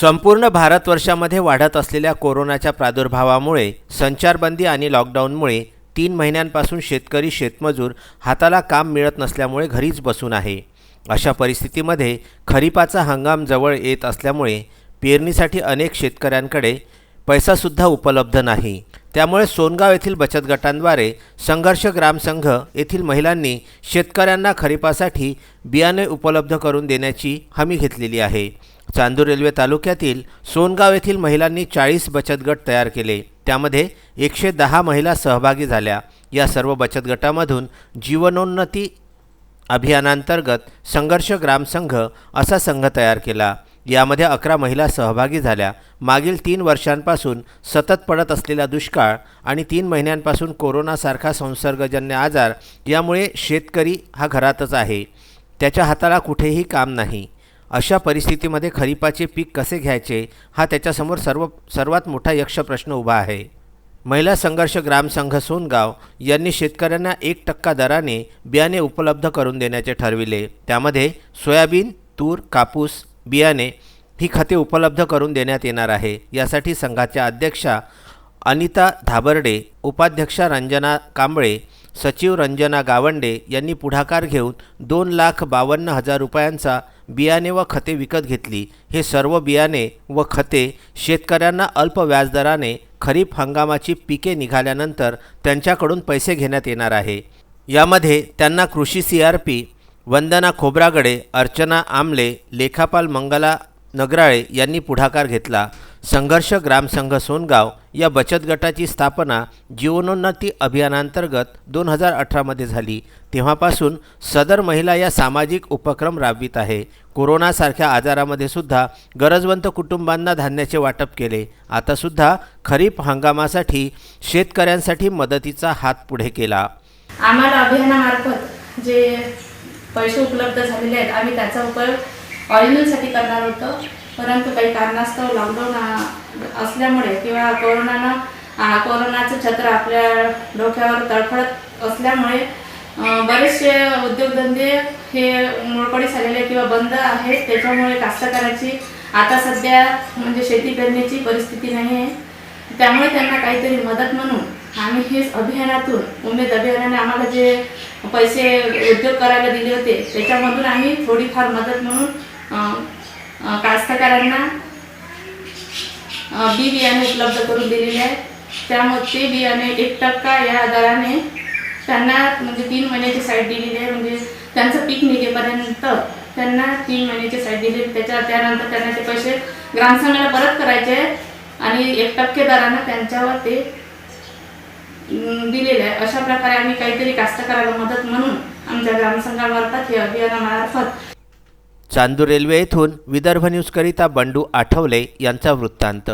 संपूर्ण भारतवर्षामध्ये वाढत असलेल्या कोरोनाच्या प्रादुर्भावामुळे संचारबंदी आणि लॉकडाऊनमुळे 3 महिन्यांपासून शेतकरी शेतमजूर हाताला काम मिळत नसल्यामुळे घरीच बसून आहे। अशा परिस्थितीमध्ये खरीपाचा हंगाम जवळ येत असल्यामुळे पेरणीसाठी अनेक शेतकऱ्यांकडे पैसासुद्धा उपलब्ध नाही। त्यामुळे सोनगाव येथील बचत गटांद्वारे संघर्ष ग्राम संघ येथील महिलांनी शेतकऱ्यांना खरीपासाठी बियाणे उपलब्ध करून देण्याची हमी घेतलेली आहे। चांदूर रेल्वे तालुक्यातील सोनगाव येथील महिलांनी 40 बचत गट तयार केले। त्यामध्ये 110 महिला सहभागी झाल्या। या सर्व बचत गटामधून जीवनोन्नती अभियानांतर्गत संघर्ष ग्राम संघ असा संघ तयार केला। यामध्ये 11 महिला सहभागी झाल्या। मागील 3 वर्षांपासून सतत पडत असलेला दुष्काळ आणि 3 महिन्यांपासून कोरोनासारखा संसर्गजन्य आजार यामुळे शेतकरी हा घरातच आहे। त्याच्या हाताला कुठेही काम नाही। अशा परिस्थितीमध्ये खरीपाचे पीक कसे घ्यायचे हा त्याच्यासमोर सर्वात मोठा यक्ष प्रश्न उभा आहे। महिला संघर्ष ग्राम संघ सोनगाव यांनी शेतकऱ्यांना 1% दराने बियाणे उपलब्ध करून देण्याचे ठरविले। त्यामध्ये सोयाबीन, तूर, कापूस बियाणे ही खते उपलब्ध करून देण्यात येणार आहे। यासाठी संघाच्या अध्यक्षा अनिता धाबर्डे, उपाध्यक्षा रंजना कांबळे, सचिव रंजना गावंडे यांनी पुढाकार घेऊन 2,52,000 रुपयांचा बियाणे व खते विकत घेतली। हे सर्व बियाणे व खते शेतकऱ्यांना अल्प व्याजदराने खरीप हंगामाची पिके निघाल्यानंतर त्यांच्याकडून पैसे घेण्यात येणार आहे। यामध्ये त्यांना कृषी CRP वंदना खोब्रागडे, अर्चना आमले, लेखापाल मंगला नगराळे यांनी पुढाकार घेतला। संघर्ष ग्राम संघ सोनगाव या बचत गटाची स्थापना जीवनोन्नती अभियानांतर्गत 2018 मध्ये झाली। तेव्हापासून सदर महिला या सामाजिक उपक्रम राबवित आहे। कोरोनासारख्या आजारामध्ये सुद्धा गरजवंत कुटुंबांना धान्याचे वाटप केले। आता सुद्धा खरीप हंगामासाठी शेतकऱ्यांसाठी मदतीचा हात पुढे केला। आम्हाला अभियानामार्फत जे पैसे उपलब्ध झालेले आहेत आम्ही त्याचा उपयोग ऑरिजिनलसाठी करणार होतो, परंतु काही कारणास्तव लॉकडाऊन असल्यामुळे किंवा कोरोनाचं छत्र आपल्या डोक्यावर तळफळत असल्यामुळे बरेचसे उद्योगधंदे हे मोडकळीस आलेले किंवा बंद आहेत। त्याच्यामुळे कास्तकाराची आता सध्या म्हणजे शेती पेरण्याची परिस्थिती नाही आहे। त्यामुळे त्यांना काहीतरी मदत म्हणून आम्ही हे अभियानातून उमेद अभियानाने आम्हाला जे पैसे उद्योग करायला दिले होते त्याच्यामधून आम्ही थोडीफार मदत म्हणून कास्तकारांना बी बियाणे उपलब्ध करून दिलेले आहेत। त्यामध्ये ते बियाणे 1% या दराने त्यांना म्हणजे 3 महिन्याची साईट दिलेली आहे। म्हणजे त्यांचं पीक निघेपर्यंत त्यांना 3 महिन्याची साईट दिली। त्यानंतर त्यांना ते पैसे ग्रामसंघाला परत करायचे आहेत आणि 1% दराने त्यांच्यावर ते दिलेले आहे। अशा प्रकारे आम्ही काहीतरी कास्तकाराला मदत म्हणून आमच्या ग्रामसंघामार्फत हे अभियानामार्फत। चांदूर रेल्वे येथून विदर्भ न्यूजकरिता बंडू आठवले यांचा वृत्तांत।